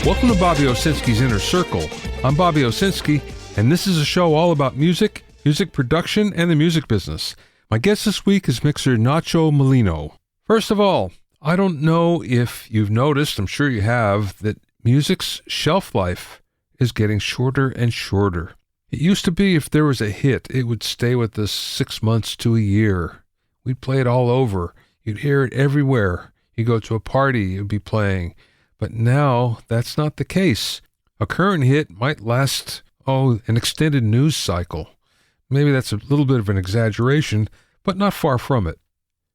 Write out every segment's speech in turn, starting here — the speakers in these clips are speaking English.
Welcome to Bobby Owsinski's Inner Circle. I'm Bobby Owsinski, and this is a show all about music, music production, and the music business. My guest this week is mixer Nacho Molino. First of all, I don't know if you've noticed, I'm sure you have, that music's shelf life is getting shorter and shorter. It used to be if there was a hit, it would stay with us 6 months to a year. We'd play it all over. You'd hear it everywhere. You go to a party, it'd be playing. But now, that's not the case. A current hit might last, an extended news cycle. Maybe that's a little bit of an exaggeration, but not far from it.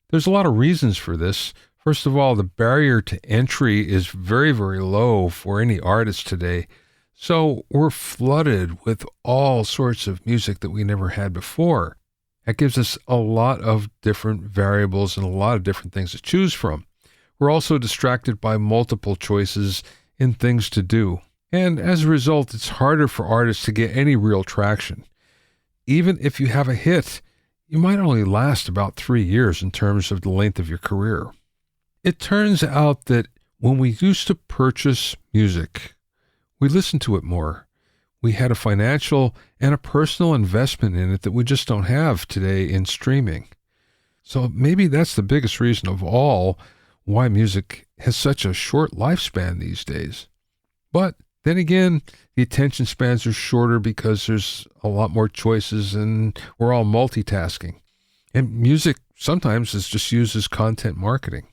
There's a lot of reasons for this. First of all, the barrier to entry is very, very low for any artist today. So we're flooded with all sorts of music that we never had before. That gives us a lot of different variables and a lot of different things to choose from. We're also distracted by multiple choices in things to do. And as a result, it's harder for artists to get any real traction. Even if you have a hit, you might only last about 3 years in terms of the length of your career. It turns out that when we used to purchase music, we listened to it more. We had a financial and a personal investment in it that we just don't have today in streaming. So maybe that's the biggest reason of all why music has such a short lifespan these days. But then again, the attention spans are shorter because there's a lot more choices and we're all multitasking. And music sometimes is just used as content marketing.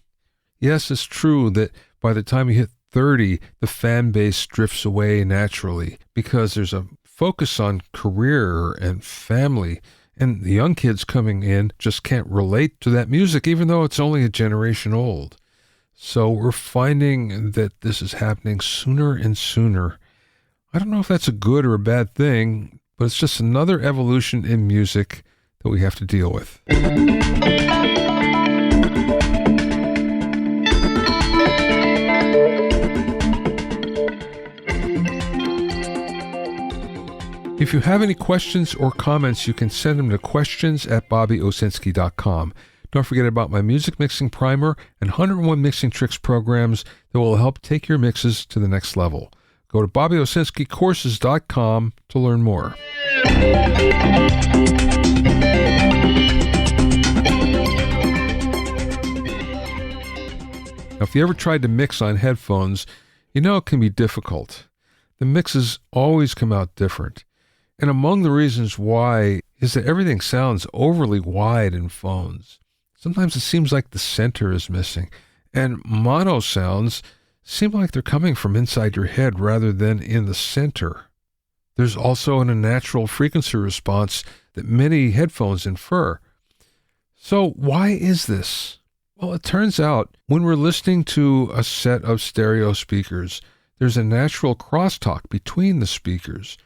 Yes, it's true that by the time you hit 30, the fan base drifts away naturally because there's a focus on career and family, and the young kids coming in just can't relate to that music even though it's only a generation old. So we're finding that this is happening sooner and sooner. I don't know if that's a good or a bad thing, but it's just another evolution in music that we have to deal with. If you have any questions or comments, you can send them to questions@bobbyowsinski.com. Don't forget about my music mixing primer and 101 mixing tricks programs that will help take your mixes to the next level. Go to bobbyowsinskicourses.com to learn more. Now, if you ever tried to mix on headphones, you know it can be difficult. The mixes always come out different. And among the reasons why is that everything sounds overly wide in phones. Sometimes it seems like the center is missing, and mono sounds seem like they're coming from inside your head rather than in the center. There's also an unnatural frequency response that many headphones infer. So why is this? Well, it turns out when we're listening to a set of stereo speakers, there's a natural crosstalk between the speakers.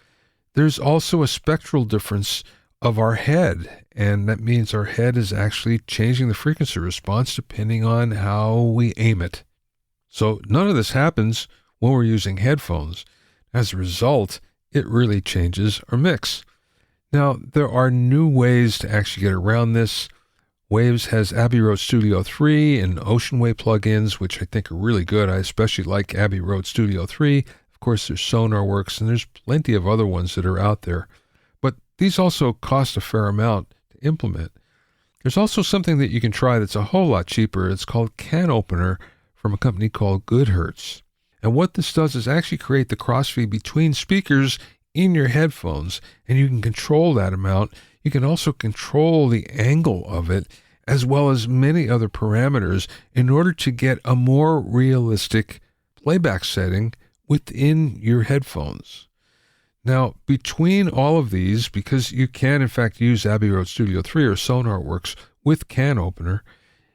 There's also a spectral difference of our head, and that means our head is actually changing the frequency response depending on how we aim it. So none of this happens when we're using headphones. As a result, it really changes our mix. Now, there are new ways to actually get around this. Vives has Abbey Road Studio 3 and Ocean Way plugins, which I think are really good. I especially like Abbey Road Studio 3. Of course, there's Zona works, and there's plenty of other ones that are out there. But these also cost a fair amount to implement. There's also something that you can try that's a whole lot cheaper. It's called Can Opener from a company called Goodhertz. And what this does is actually create the crossfeed between speakers in your headphones, and you can control that amount. You can also control the angle of it, as well as many other parameters, in order to get a more realistic playback setting within your headphones. Now, between all of these, because you can in fact use Abbey Road Studio 3 or Sonarworks with Can Opener,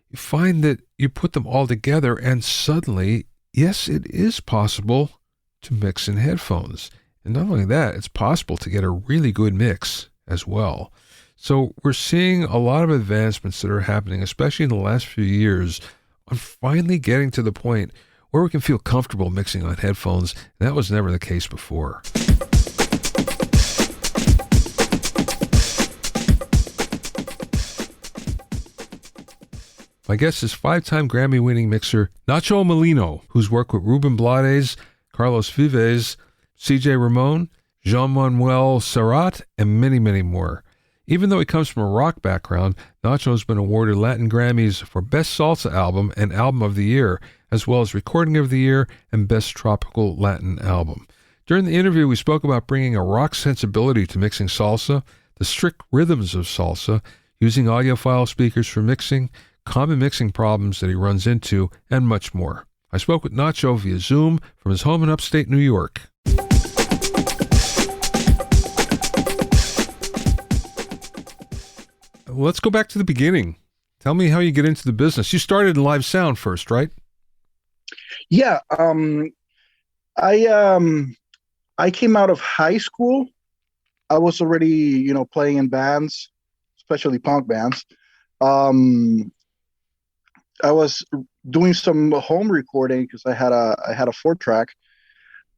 you find that you put them all together and suddenly, yes, it is possible to mix in headphones. And not only that, it's possible to get a really good mix as well. So we're seeing a lot of advancements that are happening, especially in the last few years, on finally getting to the point where we can feel comfortable mixing on headphones. And that was never the case before. My guest is 5-time Grammy-winning mixer Nacho Molino, whose work with Ruben Blades, Carlos Vives, CJ Ramone, Joan Manuel Serrat, and many, many more. Even though he comes from a rock background, Nacho has been awarded Latin Grammys for Best Salsa Album and Album of the Year, as well as Recording of the Year and Best Tropical Latin Album. During the interview, we spoke about bringing a rock sensibility to mixing salsa, the strict rhythms of salsa, using audiophile speakers for mixing, common mixing problems that he runs into, and much more. I spoke with Nacho via Zoom from his home in upstate New York. Let's go back to the beginning. Tell me how you get into the business. You started in live sound first, right? Yeah. I came out of high school. I was already, playing in bands, especially punk bands. I was doing some home recording because I had a 4-track,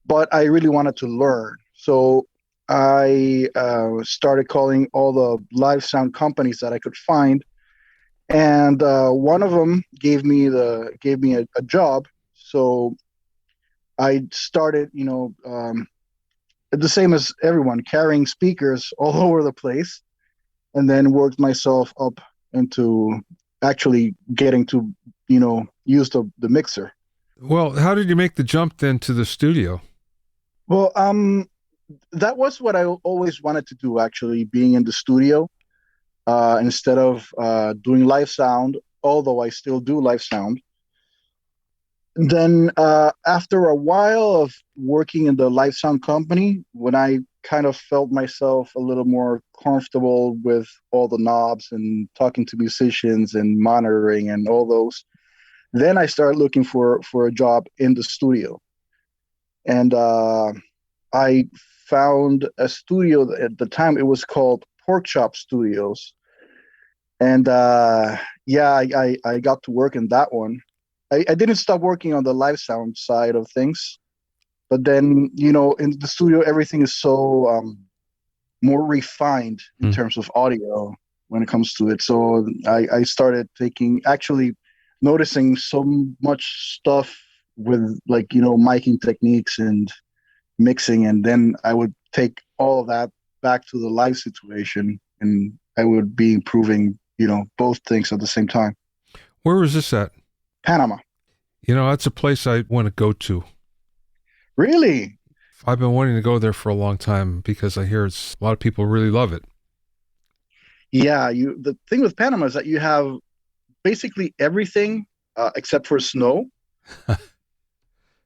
but I really wanted to learn. So I started calling all the live sound companies that I could find, and one of them gave me a job. So I started, the same as everyone, carrying speakers all over the place, and then worked myself up into actually getting to, use the mixer. Well, how did you make the jump then to the studio? Well, that was what I always wanted to do, actually, being in the studio instead of doing live sound, although I still do live sound. Then after a while of working in the live sound company, when I kind of felt myself a little more comfortable with all the knobs and talking to musicians and monitoring and all those, then I started looking for a job in the studio. And I found a studio at the time. It was called Pork Chop Studios. And I got to work in that one. I didn't stop working on the live sound side of things, but then, in the studio, everything is so more refined in terms of audio when it comes to it. So I started noticing so much stuff with miking techniques and mixing, and then I would take all of that back to the live situation, and I would be improving, both things at the same time. Where was this at? Panama. That's a place I want to go to. Really? I've been wanting to go there for a long time because I hear a lot of people really love it. Yeah, the thing with Panama is that you have basically everything except for snow.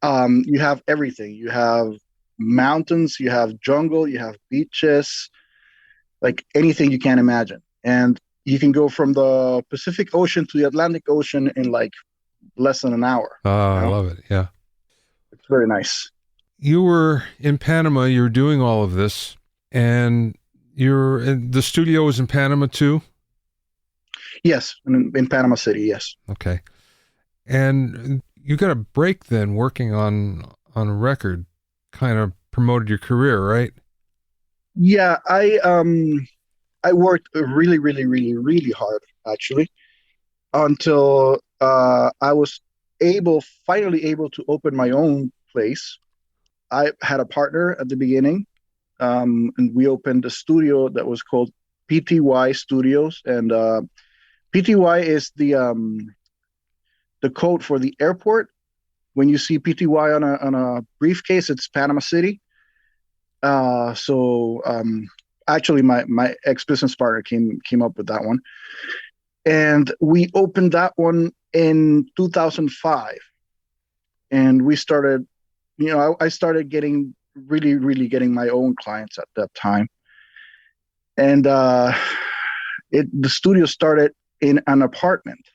You have everything. You have mountains, you have jungle, you have beaches, like anything you can imagine. And you can go from the Pacific Ocean to the Atlantic Ocean in like less than an hour. Oh, I love it. Yeah. It's very nice. You were in Panama, you were doing all of this, and the studio was in Panama too? Yes, in Panama City, yes. Okay. And you got a break then working on a record, kind of promoted your career, right? Yeah, I worked really, really, really, really hard, actually, until I was finally able to open my own place. I had a partner at the beginning, and we opened a studio that was called PTY Studios, and PTY is the code for the airport. When you see PTY on a briefcase, it's Panama City. Actually, my ex-business partner came up with that one, and we opened that one in 2005. And we started, I started getting really, really getting my own clients at that time. And the studio started in an apartment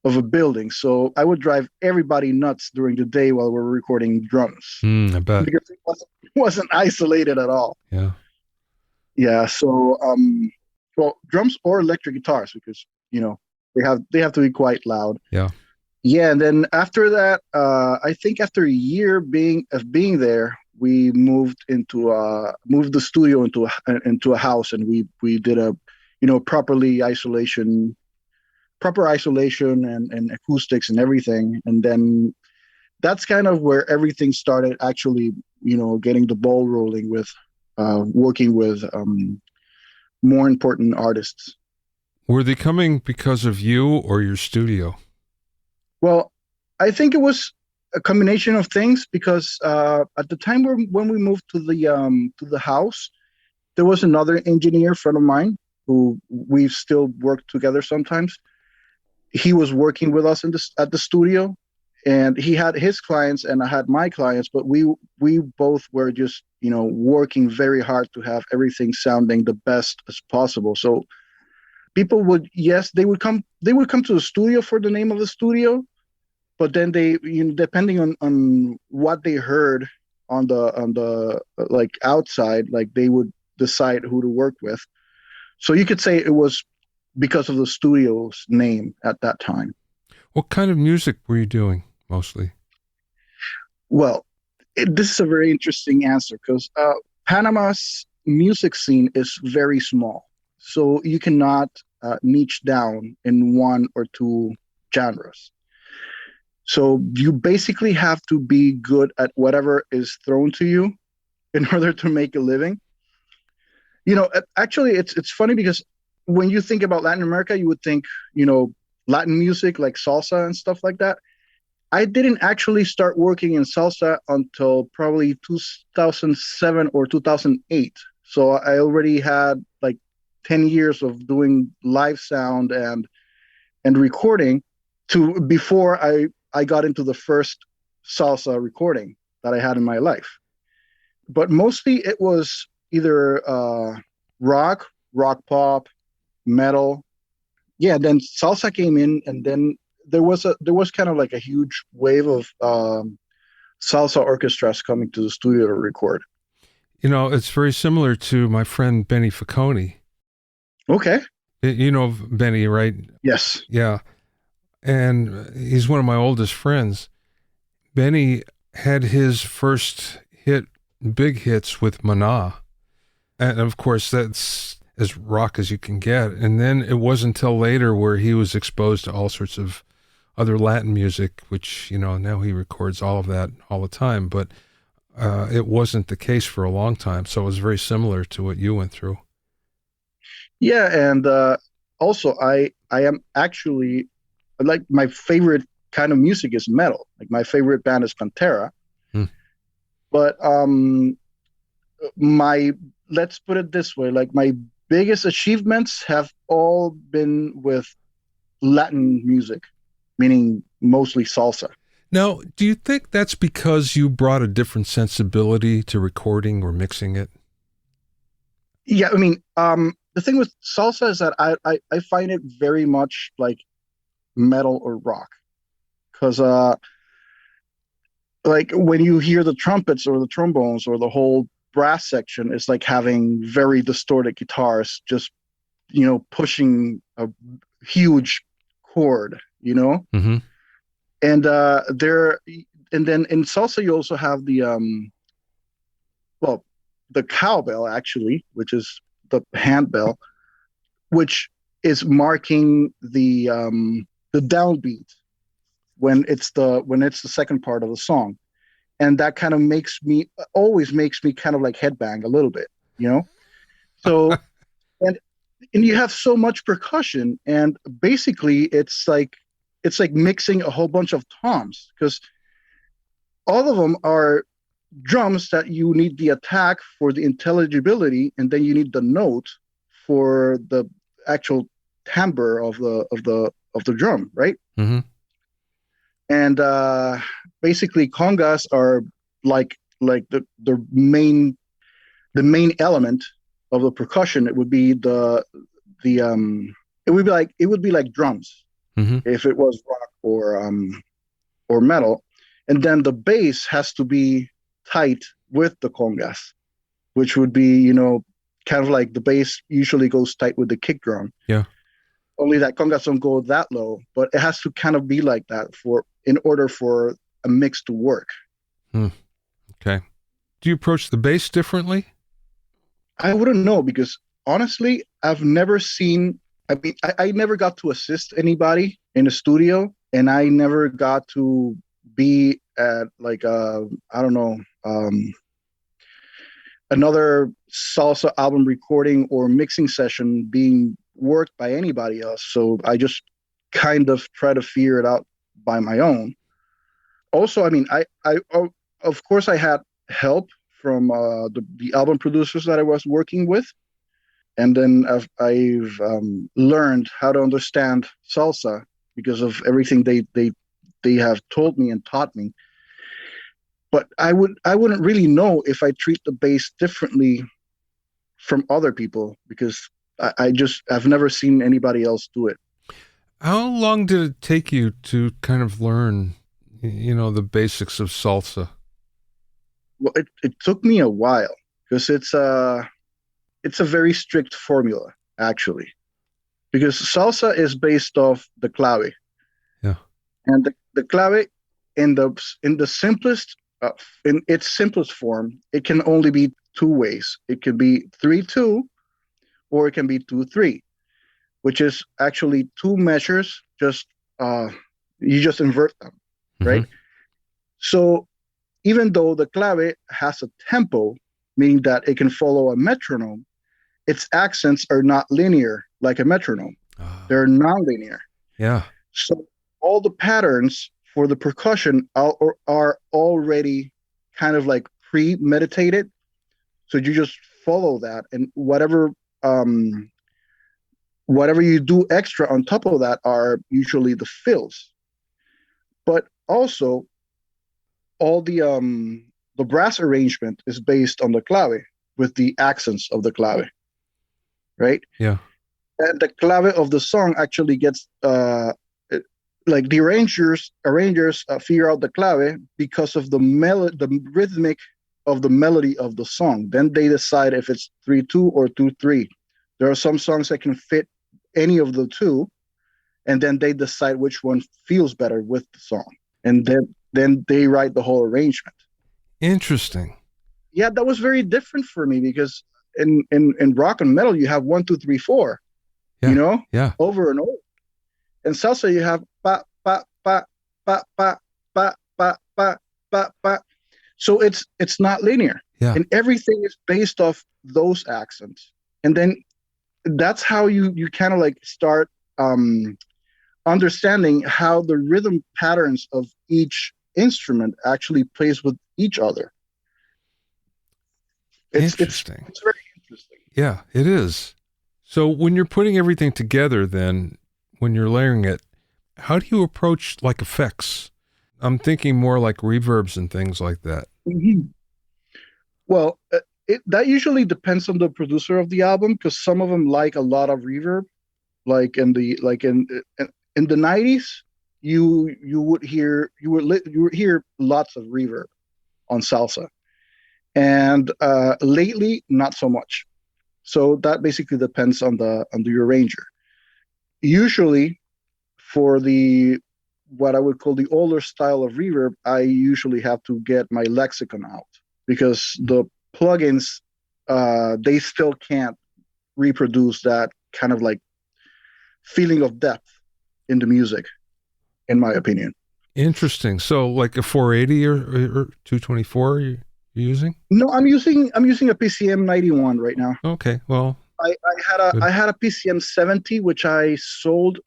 of a building. So I would drive everybody nuts during the day while we're recording drums. I bet. Because it wasn't isolated at all. Yeah. Yeah. So, drums or electric guitars, because, they have to be quite loud. Yeah. Yeah. And then after that, I think after a year of being there, we moved the studio into a house, and we did a, proper isolation and acoustics and everything. And then that's kind of where everything started actually, getting the ball rolling with working with more important artists. Were they coming because of you or your studio? Well, I think it was a combination of things because at the time when we moved to the house, there was another engineer friend of mine who we've still worked together sometimes. He was working with us at the studio, and he had his clients and I had my clients, but we both were just working very hard to have everything sounding the best as possible. So people would, yes, they would come to the studio for the name of the studio, but then they, depending on what they heard on the like outside, like they would decide who to work with. So you could say it was because of the studio's name at that time. What kind of music were you doing mostly? Well, this is a very interesting answer because Panama's music scene is very small. So you cannot niche down in one or two genres. So you basically have to be good at whatever is thrown to you in order to make a living. Actually, it's funny because when you think about Latin America, you would think, Latin music like salsa and stuff like that. I didn't actually start working in salsa until probably 2007 or 2008. So I already had like 10 years of doing live sound and recording before I got into the first salsa recording that I had in my life. But mostly it was either rock pop, metal. Yeah, then salsa came in, and then there was kind of like a huge wave of salsa orchestras coming to the studio to record. It's very similar to my friend Benny Facconi. Okay. You know Benny, right? Yes. Yeah. And he's one of my oldest friends. Benny had his first big hits with Mana. And of course, that's as rock as you can get. And then it wasn't until later where he was exposed to all sorts of other Latin music, which, now he records all of that all the time. But it wasn't the case for a long time. So it was very similar to what you went through. Yeah. And also, I am actually, like, my favorite kind of music is metal. Like, my favorite band is Pantera. But let's put it this way, like, my biggest achievements have all been with Latin music, meaning mostly salsa. Now, do you think that's because you brought a different sensibility to recording or mixing it? Yeah, I mean, the thing with salsa is that I find it very much like metal or rock, because like when you hear the trumpets or the trombones or the whole brass section, it's like having very distorted guitars just pushing a huge chord, Mm-hmm. and and then in salsa you also have the cowbell, actually, which is the handbell, which is marking the downbeat when it's the second part of the song, and that kind of always makes me kind of like headbang a little bit, So and you have so much percussion, and basically it's like mixing a whole bunch of toms, because all of them are drums that you need the attack for the intelligibility, and then you need the note for the actual timbre of the drum, right? Mm-hmm. And basically congas are like the main element of the percussion. It would be it would be like drums, Mm-hmm. if it was rock or metal. And then the bass has to be tight with the congas, which would be, kind of like the bass usually goes tight with the kick drum. Yeah. Only that congas don't go that low, but it has to kind of be like that in order for a mix to work. Okay. Do you approach the bass differently? I wouldn't know, because honestly, I've never seen, I never got to assist anybody in a studio, and I never got to be at like I don't know, another salsa album recording or mixing session being worked by anybody else. So I just kind of try to figure it out by my own. Also, I mean, of course I had help from the album producers that I was working with, and then I've learned how to understand salsa because of everything they have told me and taught me. But I wouldn't really know if I treat the bass differently from other people because I've never seen anybody else do it. How long did it take you to kind of learn, the basics of salsa? Well, it took me a while because it's a very strict formula actually because salsa is based off the clave. Yeah. And the clave in the simplest in its simplest form, it can only be two ways. It can be 3-2 or it can be 2-3, which is actually two measures. Just you just invert them, right? Mm-hmm. So even though the clave has a tempo, meaning that it can follow a metronome, its accents are not linear like a metronome. They're nonlinear. Yeah. So all the patterns for the percussion are already kind of like premeditated. So you just follow that, and whatever you do extra on top of that are usually the fills. But also all the brass arrangement is based on the clave with the accents of the clave, right? Yeah. And the clave of the song actually gets like the arrangers figure out the clave because of the rhythmic of the melody of the song. Then they decide if it's 3-2 or 2-3. There are some songs that can fit any of the two, and then they decide which one feels better with the song, and then they write the whole arrangement. Interesting. Yeah, that was very different for me because in rock and metal you have 1, 2, 3, 4, Yeah. Yeah. over and over. In salsa you have pa pa pa pa pa pa pa pa pa pa. So it's not linear. Yeah. And everything is based off those accents. And then that's how you kind of like start understanding how the rhythm patterns of each instrument actually plays with each other. Interesting. It's very interesting. Yeah, it is. So when you're putting everything together, then when you're layering it, how do you approach like effects? I'm thinking more like reverbs and things like that. Mm-hmm. Well, that usually depends on the producer of the album because some of them like a lot of reverb. Like in the 90s, you would hear lots of reverb on salsa, and lately not so much. So that basically depends on the arranger. Usually, for the what I would call the older style of reverb, I usually have to get my lexicon out because the plugins they still can't reproduce that kind of like feeling of depth in the music, in my opinion. Interesting. So like a 480 or 224 you're using? No, I'm using a PCM 91 right now. Okay. Well, I had a PCM 70 which I sold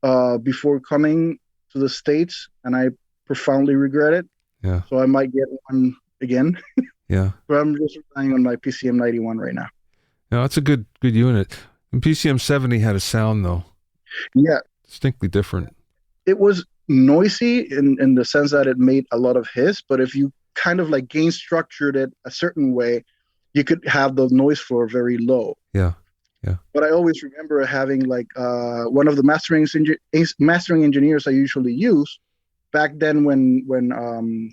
before coming to the States, and I profoundly regret it. Yeah. So I might get one again. Yeah. But I'm just relying on my PCM 91 right now. No, it's a good unit. And PCM 70 had a sound though. Yeah. Distinctly different. It was noisy in the sense that it made a lot of hiss, but if you kind of like gain structured it a certain way, you could have the noise floor very low. Yeah. Yeah. But I always remember having like one of the mastering engineers I usually use back then when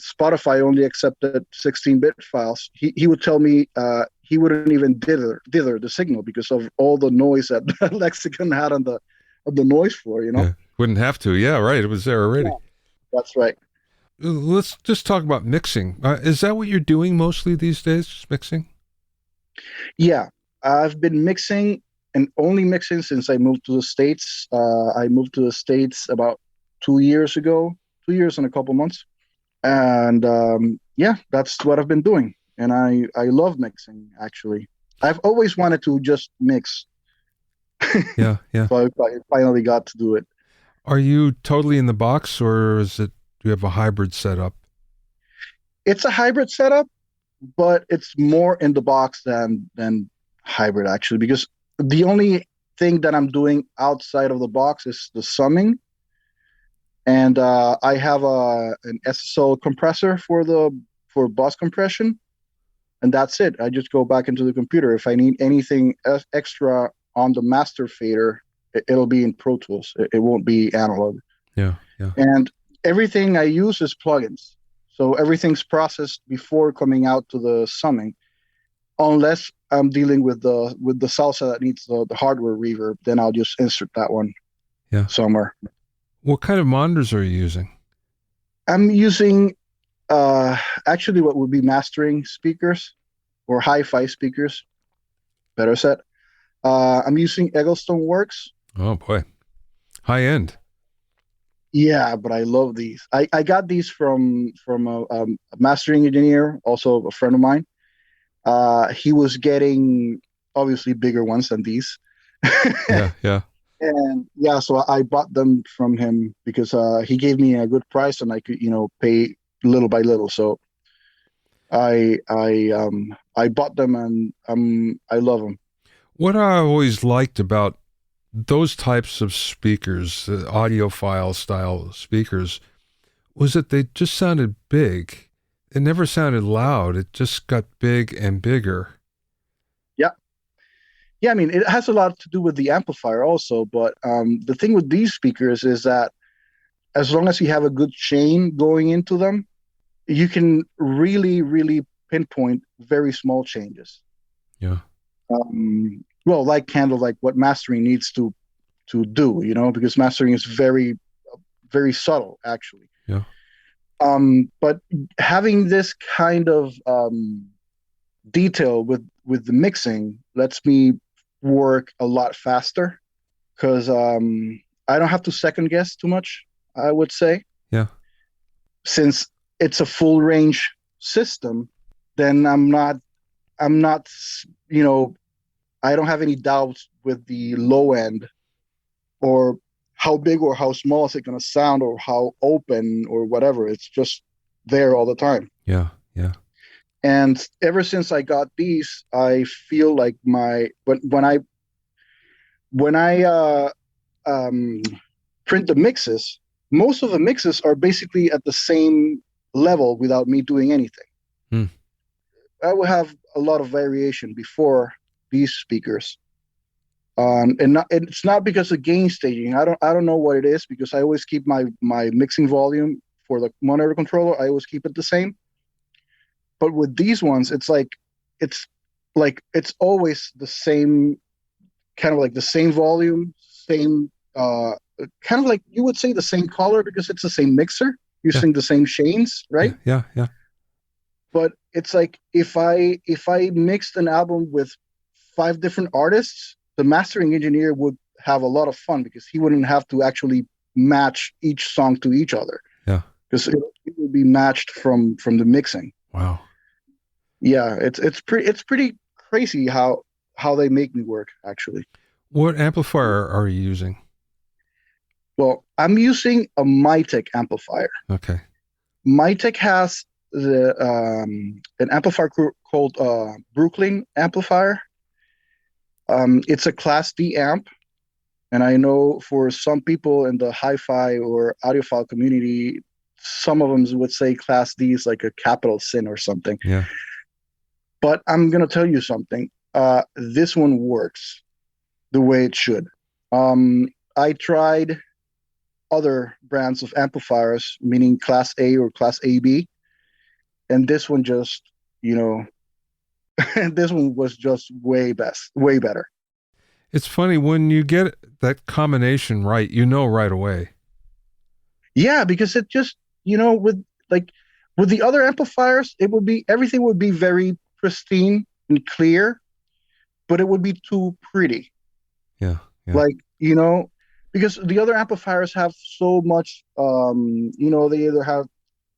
Spotify only accepted 16-bit files. He would tell me he wouldn't even dither the signal because of all the noise that Lexicon had on the noise floor. Yeah. Wouldn't have to. Yeah, right. It was there already. Yeah, that's right. Let's just talk about mixing. Is that what you're doing mostly these days? Just mixing? Yeah, I've been mixing and only mixing since I moved to the States. I moved to the States about 2 years ago, 2 years and a couple months. And yeah, that's what I've been doing. And I love mixing, actually. I've always wanted to just mix. Yeah, yeah. So I finally got to do it. Are you totally in the box, or do you have a hybrid setup? It's a hybrid setup, but it's more in the box than hybrid, actually, because the only thing that I'm doing outside of the box is the summing. And I have an SSL compressor for bus compression, and that's it. I just go back into the computer. If I need anything extra on the master fader, it'll be in Pro Tools. It won't be analog. Yeah, yeah. And everything I use is plugins. So everything's processed before coming out to the summing, unless I'm dealing with the salsa that needs the hardware reverb, then I'll just insert that one Yeah. somewhere. What kind of monitors are you using? I'm using actually what would be mastering speakers or hi-fi speakers, better set. I'm using Eggleston Works. Oh boy, high end. Yeah, but I love these. I got these from a mastering engineer, also a friend of mine. He was getting obviously bigger ones than these. Yeah, yeah. And yeah, so I bought them from him because he gave me a good price and I could, pay little by little. So I bought them and I love them. What I always liked about those types of speakers, audiophile style speakers, was that they just sounded big. It never sounded loud. It just got big and bigger. Yeah. Yeah, I mean, it has a lot to do with the amplifier also, but the thing with these speakers is that as long as you have a good chain going into them, you can really, really pinpoint very small changes. Yeah. Well, like kind of like what mastering needs to do, because mastering is very, very subtle, actually. Yeah. But having this kind of detail with the mixing lets me work a lot faster because I don't have to second guess too much, I would say. Yeah. Since it's a full range system, then I'm not, I don't have any doubts with the low end or how big or how small is it going to sound or how open or whatever. It's just there all the time. Yeah. Yeah. And ever since I got these, I feel like when I print the mixes, most of the mixes are basically at the same level without me doing anything. Hmm. I will have a lot of variation before these speakers. And it's not because of gain staging. I don't know what it is because I always keep my mixing volume for the monitor controller. I always keep it the same. But with these ones, it's always the same, kind of like the same volume, same kind of like you would say the same color because it's the same mixer Yeah. using the same chains, right? Yeah. Yeah. But it's like if I mixed an album with 5 different artists, the mastering engineer would have a lot of fun because he wouldn't have to actually match each song to each other. Yeah. Because it would be matched from the mixing. Wow. Yeah, it's pretty crazy how they make me work, actually. What amplifier are you using? Well, I'm using a Mytek amplifier. Okay. Mytek has an amplifier called Brooklyn amplifier. It's a Class D amp, and I know for some people in the hi-fi or audiophile community, some of them would say Class D is like a capital sin or something. Yeah. But I'm gonna tell you something. This one works the way it should. I tried other brands of amplifiers, meaning Class A or Class AB, and this one just, this one was just way better. It's funny when you get that combination right, right away. Yeah, because it just, with the other amplifiers, everything would be very pristine and clear, but it would be too pretty. Yeah. Yeah. Like, because the other amplifiers have so much, they either have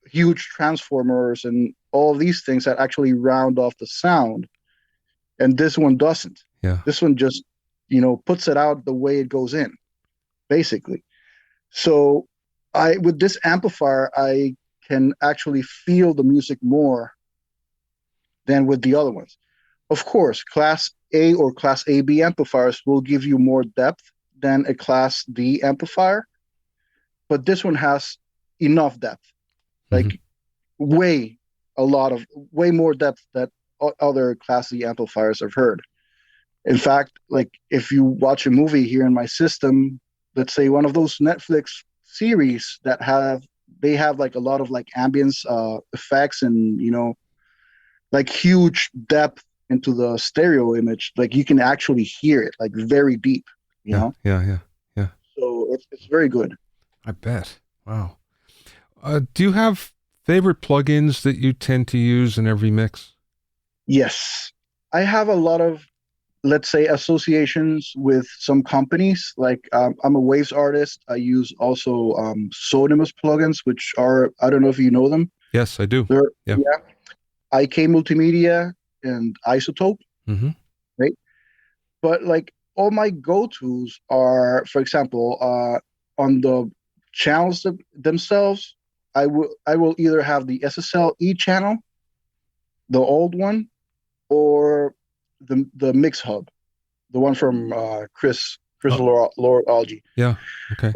huge transformers and all these things that actually round off the sound. And this one doesn't. Yeah. This one just, puts it out the way it goes in, basically. So with this amplifier, I can actually feel the music more than with the other ones. Of course, Class A or Class AB amplifiers will give you more depth than a Class D amplifier, but this one has enough depth, like way more depth that other Class D amplifiers I've heard. In fact, like if you watch a movie here in my system, let's say one of those Netflix series that have like a lot of like ambience effects and like huge depth into the stereo image, like you can actually hear it like very deep, Yeah. So it's very good. I bet. Wow. Do you have favorite plugins that you tend to use in every mix? Yes, I have a lot of, let's say, associations with some companies. Like I'm a Waves artist. I use also Sonymous plugins, which are, I don't know if you know them. Yes, I do. Yeah. IK Multimedia and Isotope, right? But like all my go-tos are, for example, on the channels themselves, I will either have the SSL E channel, the old one, or the Mix Hub, the one from Chris Lord Algie. Yeah. Okay.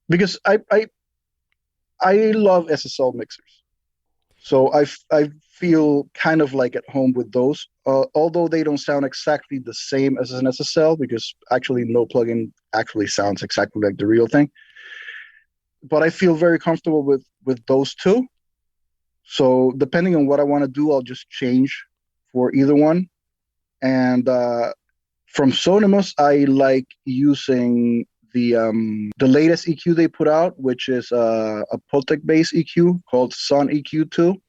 Because I love SSL mixers, so I feel kind of like at home with those. Although they don't sound exactly the same as an SSL, because actually no plugin actually sounds exactly like the real thing. But I feel very comfortable with those two. So depending on what I want to do, I'll just change for either one. And from Sonymous, I like using the latest EQ they put out, which is a Pultec based EQ called Sun EQ2.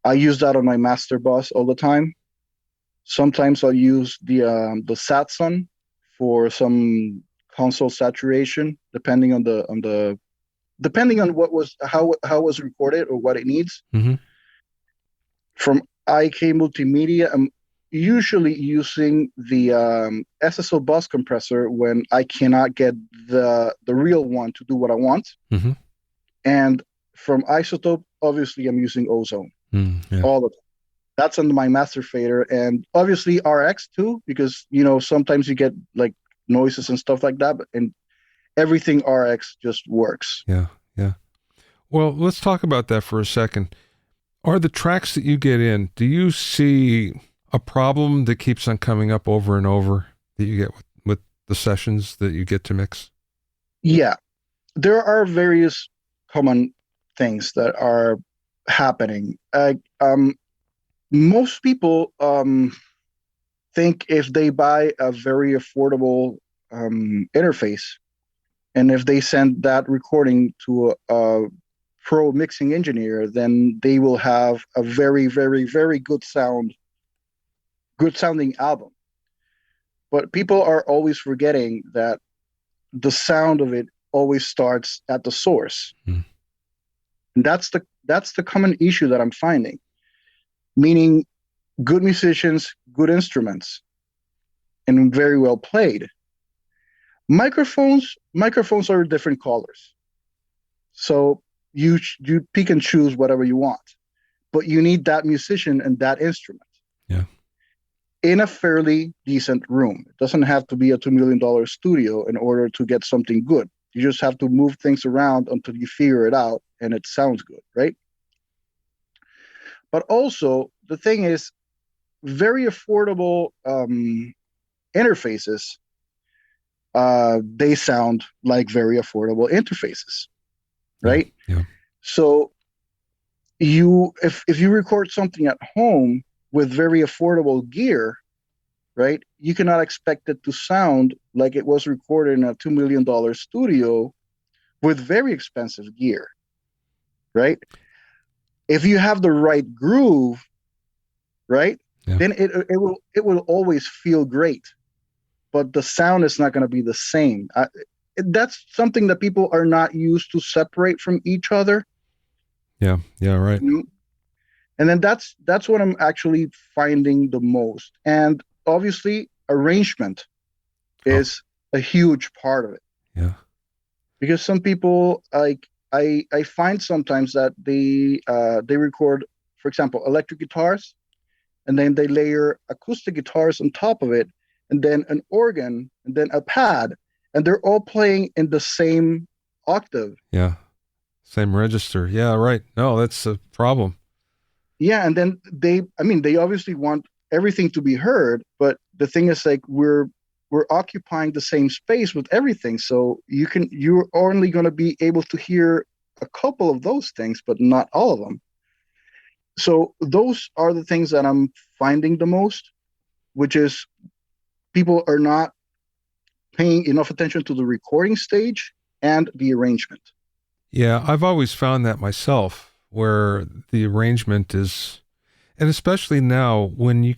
I use that on my master bus all the time. Sometimes I'll use the Satsun for some console saturation, depending on how it was recorded or what it needs. From IK Multimedia, I'm usually using the SSL bus compressor when I cannot get the real one to do what I want. And from Isotope, obviously I'm using Ozone all of it. That's under my master fader, and obviously RX too, because sometimes you get like noises and stuff like that, and everything RX just works. Yeah. Well, let's talk about that for a second. Are the tracks that you get in, do you see a problem that keeps on coming up over and over that you get with the sessions that you get to mix? Yeah, there are various common things that are happening. Most people think if they buy a very affordable interface, and if they send that recording to a pro mixing engineer, then they will have a very, very, very good sounding album. But people are always forgetting that the sound of it always starts at the source. And that's the common issue that I'm finding. Meaning good musicians, good instruments, and very well played. Microphones are different colors. So you pick and choose whatever you want, but you need that musician and that instrument in a fairly decent room. It doesn't have to be a $2 million studio in order to get something good. You just have to move things around until you figure it out and it sounds good, right? But also the thing is, very affordable interfaces, they sound like very affordable interfaces, right? Yeah. So if you record something at home with very affordable gear, right, you cannot expect it to sound like it was recorded in a $2 million studio with very expensive gear, right? If you have the right groove, right, then it will always feel great, but the sound is not going to be the same. That's something that people are not used to separate from each other. Yeah. Yeah. Right. You know? And then that's what I'm actually finding the most. And obviously, arrangement Oh, is a huge part of it, yeah. because some people, like, I find sometimes that they record, for example, electric guitars, and then they layer acoustic guitars on top of it, and then an organ, and then a pad, and they're all playing in the same octave. Yeah. Same register. Yeah. Right. No, that's a problem. Yeah, and then I mean, they obviously want everything to be heard, but the thing is, like, we're occupying the same space with everything, so you're only going to be able to hear a couple of those things, but not all of them. So those are the things that I'm finding the most, which is people are not paying enough attention to the recording stage and the arrangement. Yeah. I've always found that myself, where the arrangement is, and especially now when you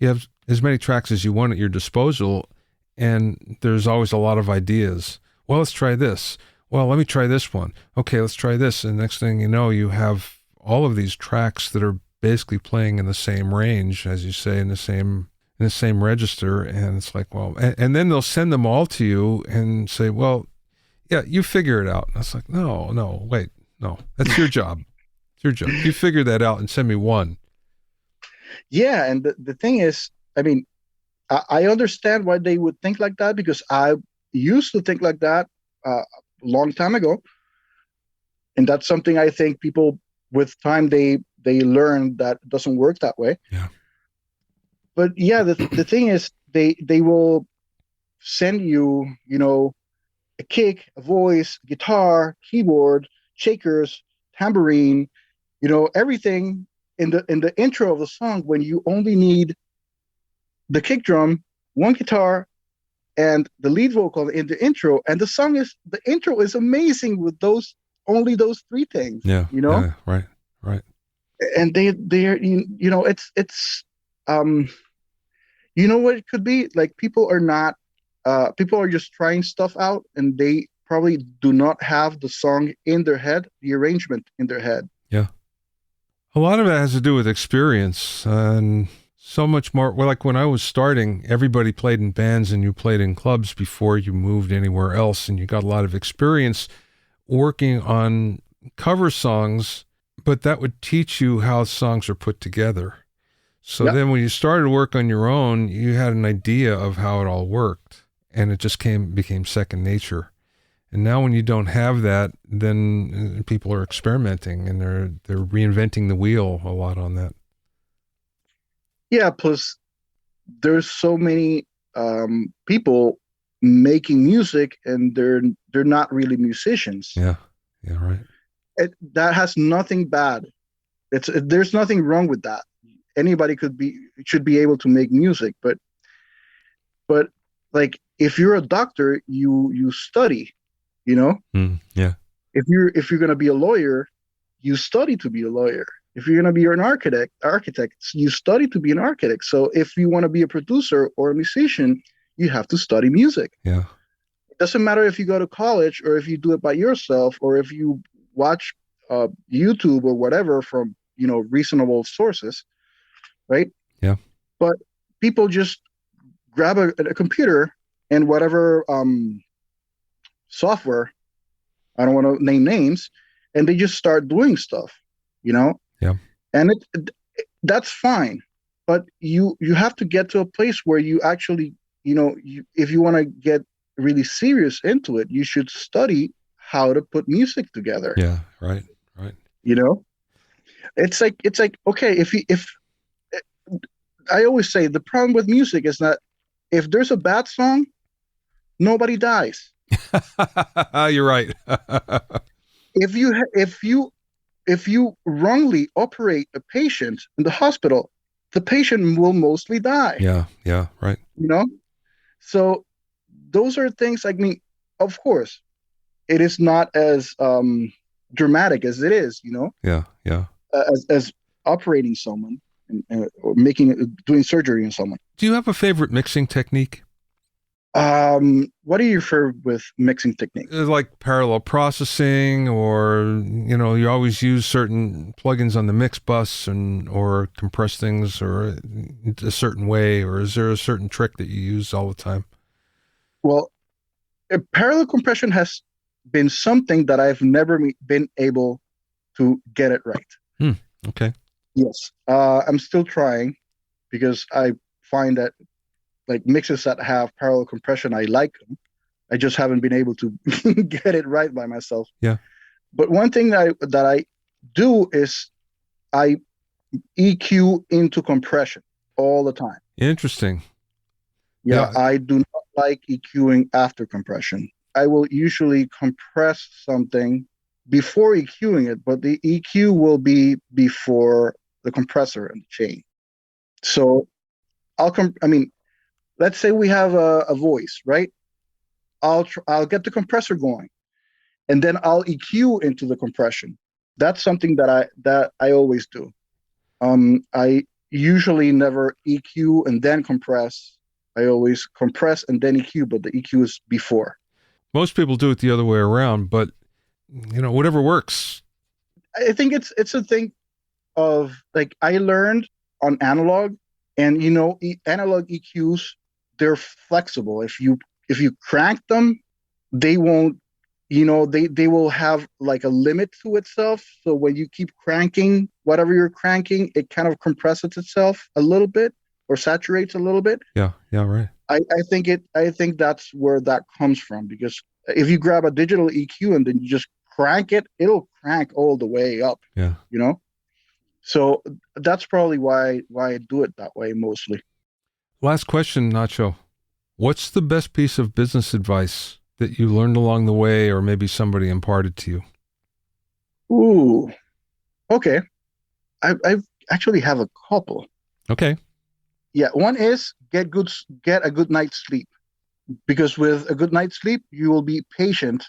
have as many tracks as you want at your disposal, and there's always a lot of ideas. Well, let's try this. Well, let me try this one. Okay, let's try this. And next thing you know, you have all of these tracks that are basically playing in the same range, as you say, in the same register. And it's like, well, and then they'll send them all to you and say, well, yeah, you figure it out. And it's like, no, wait, no, that's your job. It's your job. You figure that out and send me one. Yeah, and the thing is, I mean, I understand why they would think like that, because I used to think like that a long time ago, and that's something I think people with time they learn that it doesn't work that way. Yeah. But yeah, the thing is, they will send you, a kick, a voice, guitar, keyboard, shakers, tambourine, everything in the intro of the song, when you only need the kick drum, one guitar, and the lead vocal in the intro, and the intro is amazing with those three things, Yeah. Yeah. Right. Right. and they're it's um what it could be like. People are just trying stuff out, and they probably do not have the song in their head, the arrangement in their head. Yeah. A lot of it has to do with experience and so much more. Well, like when I was starting, everybody played in bands and you played in clubs before you moved anywhere else. And you got a lot of experience working on cover songs, but that would teach you how songs are put together. So Yep. then when you started to work on your own, you had an idea of how it all worked, and it just became second nature. And now when you don't have that, then people are experimenting and they're reinventing the wheel a lot on that. Yeah, plus there's so many people making music, and they're not really musicians. Yeah. Yeah, right. That has nothing bad. There's nothing wrong with that. Anybody should be able to make music, but like, if you're a doctor, you study, you know. Yeah. If you're going to be a lawyer, you study to be a lawyer. If you're going to be an architect, you study to be an architect. So if you want to be a producer or a musician, you have to study music. Yeah. It doesn't matter if you go to college, or if you do it by yourself, or if you watch YouTube or whatever from reasonable sources, right? Yeah. But people just grab a computer and whatever software, I don't want to name names, and they just start doing stuff, you know. Yeah. And that's fine, but you have to get to a place where you actually, if you want to get really serious into it, you should study how to put music together. Yeah. Right. Right. It's like, okay, if I always say, the problem with music is that if there's a bad song, nobody dies. You're right. If you wrongly operate a patient in the hospital, the patient will mostly die. Yeah. Yeah. Right. So those are things, I mean, of course, it is not as dramatic as it is, Yeah. Yeah. as operating someone, or doing surgery on someone. Do you have a favorite mixing technique? What do you refer with mixing technique? Like parallel processing, or you always use certain plugins on the mix bus or compress things or a certain way, or is there a certain trick that you use all the time? Well, parallel compression has been something that I've never been able to get it right. Okay. Yes. I'm still trying because I find that like mixes that have parallel compression, I like them. I just haven't been able to get it right by myself. Yeah. But one thing that I do is I EQ into compression all the time. Interesting. Yeah, I do not like EQing after compression. I will usually compress something before EQing it, but the EQ will be before the compressor and the chain. So let's say we have a voice, right? I'll get the compressor going, and then I'll EQ into the compression. That's something that I always do. I usually never EQ and then compress. I always compress and then EQ, but the EQ is before. Most people do it the other way around, but whatever works. I think it's a thing of like I learned on analog, and analog EQs, they're flexible. If you crank them, they won't, they will have like a limit to itself. So when you keep cranking whatever you're cranking, it kind of compresses itself a little bit or saturates a little bit. Yeah, right. I think that's where that comes from, because if you grab a digital EQ and then you just crank it, it'll crank all the way up. Yeah. So that's probably why I do it that way mostly. Last question, Nacho. What's the best piece of business advice that you learned along the way, or maybe somebody imparted to you? Ooh, okay. I actually have a couple. Okay. Yeah, one is get a good night's sleep, because with a good night's sleep, you will be patient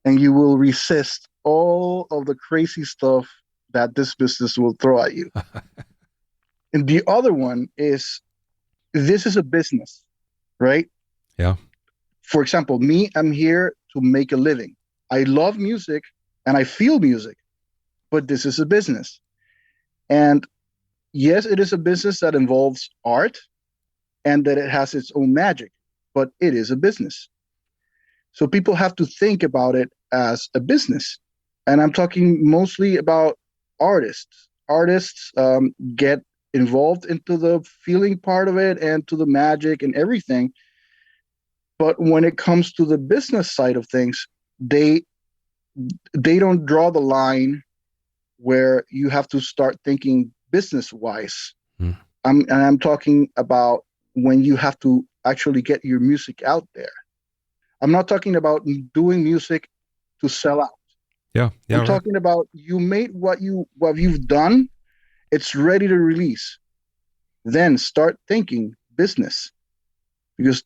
and you will resist all of the crazy stuff that this business will throw at you. And the other one is, this is a business, right? Yeah. For example, me, I'm here to make a living. I love music and I feel music, but this is a business. And yes, it is a business that involves art and that it has its own magic, but it is a business. So people have to think about it as a business. And I'm talking mostly about artists. Artists get involved into the feeling part of it and to the magic and everything. But when it comes to the business side of things, they don't draw the line where you have to start thinking business-wise. I'm talking about when you have to actually get your music out there. I'm not talking about doing music to sell out. Yeah. I'm talking about you made what you've done. It's ready to release. Then start thinking business, because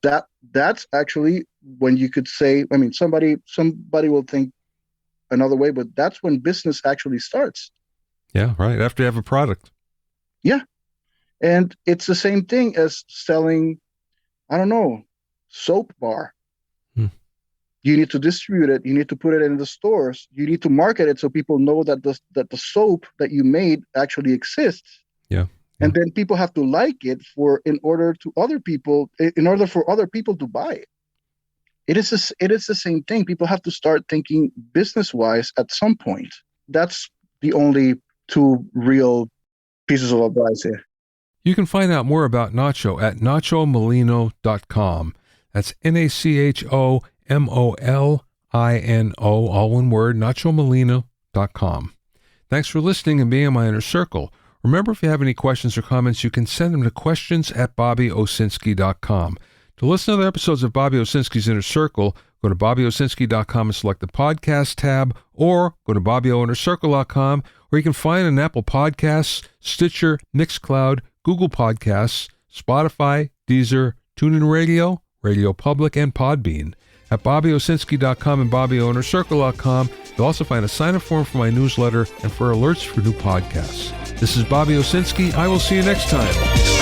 that's actually when you could say, somebody will think another way, but that's when business actually starts. Yeah, right. After you have a product. Yeah. And it's the same thing as selling, I don't know, soap bar. You need to distribute it. You need to put it in the stores. You need to market it so people know that the soap that you made actually exists. Yeah. And then people have to like it in order for other people to buy it. It is the same thing. People have to start thinking business-wise at some point. That's the only two real pieces of advice here. You can find out more about Nacho at nachomolino.com. That's NachoMolino, all one word, nachomolino.com. Thanks for listening and being in my inner circle. Remember, if you have any questions or comments, you can send them to questions@bobbyowsinski.com. To listen to other episodes of Bobby Owsinski's Inner Circle, go to bobbyowsinski.com and select the podcast tab, or go to bobbyowinnercircle.com, where you can find an Apple Podcasts, Stitcher, Mixcloud, Google Podcasts, Spotify, Deezer, TuneIn Radio, Radio Public, and Podbean. At bobbyowsinski.com and bobbyowinnercircle.com, you'll also find a sign-up form for my newsletter and for alerts for new podcasts. This is Bobby Owsinski. I will see you next time.